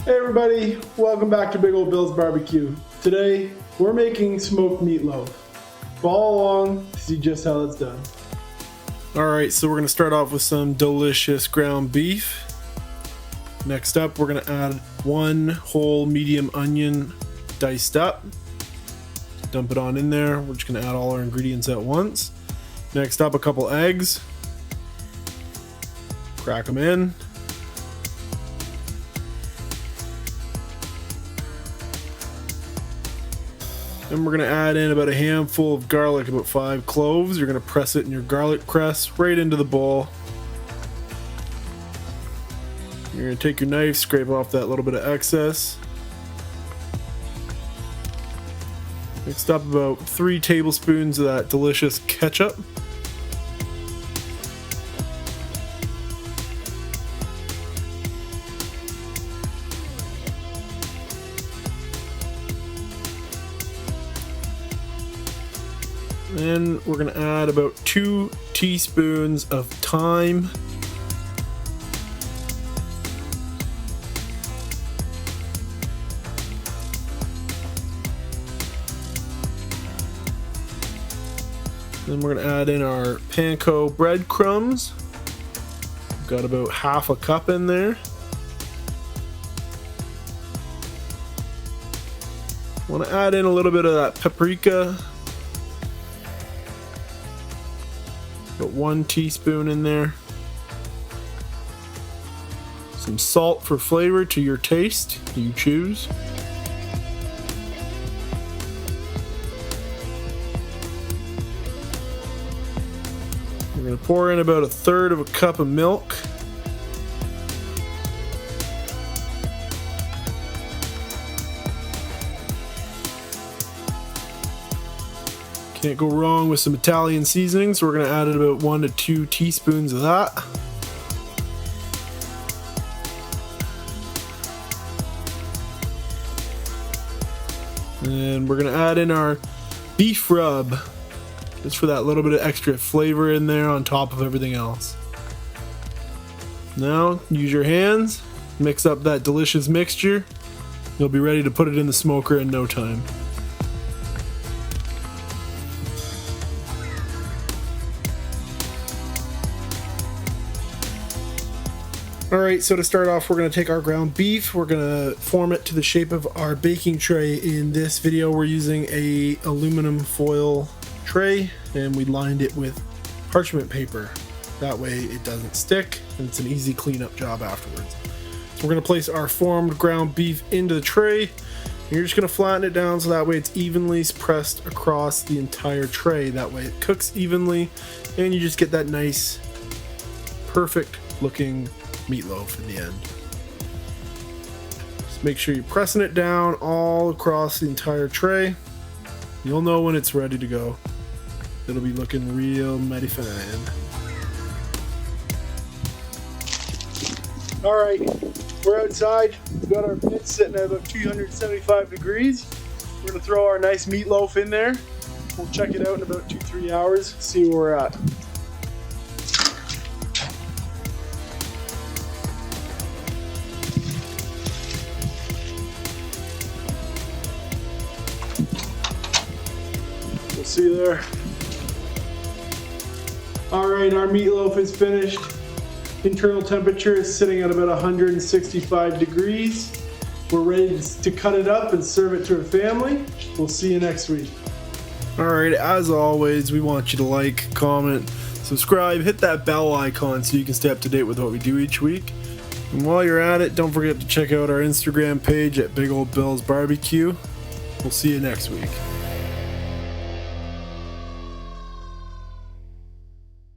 Hey everybody, welcome back to Big Old Bill's Barbecue. Today, we're making smoked meatloaf. Follow along to see just how it's done. Alright, so we're going to start off with some delicious ground beef. Next up, we're going to add one whole medium onion diced up. Dump it on in there. We're just going to add all our ingredients at once. Next up, a couple eggs. Crack them in. Then we're going to add in about a handful of garlic, about 5 cloves. You're going to press it in your garlic press right into the bowl. You're going to take your knife, scrape off that little bit of excess. Next up, about 3 tablespoons of that delicious ketchup. Then we're going to add about 2 teaspoons of thyme. Then we're going to add in our panko bread crumbs. We've got about half a cup in there. Want to add in a little bit of that paprika. About 1 teaspoon in there. Some salt for flavor to your taste, you choose. We're going to pour in about 1/3 of a cup of milk. Can't go wrong with some Italian seasoning, so we're going to add in about 1 to 2 teaspoons of that. And we're going to add in our beef rub, just for that little bit of extra flavor in there on top of everything else. Now, use your hands, mix up that delicious mixture. You'll be ready to put it in the smoker in no time. Alright, so to start off, we're going to take our ground beef, we're going to form it to the shape of our baking tray. In this video, we're using a aluminum foil tray, and we lined it with parchment paper. That way it doesn't stick, and it's an easy cleanup job afterwards. So we're going to place our formed ground beef into the tray, and you're just going to flatten it down so that way it's evenly pressed across the entire tray. That way it cooks evenly, and you just get that nice, perfect looking meatloaf in the end. Just make sure you're pressing it down all across the entire tray. You'll know when it's ready to go. It'll be looking real mighty fine. Alright, we're outside. We've got our pit sitting at about 275 degrees. We're going to throw our nice meatloaf in there. We'll check it out in about 2-3 hours, see where we're at. See you there. Alright, our meatloaf is finished. Internal temperature is sitting at about 165 degrees. We're ready to cut it up and serve it to our family. We'll see you next week. Alright, as always, we want you to like, comment, subscribe, hit that bell icon so you can stay up to date with what we do each week. And while you're at it, don't forget to check out our Instagram page at Big Old Bill's Barbecue. We'll see you next week.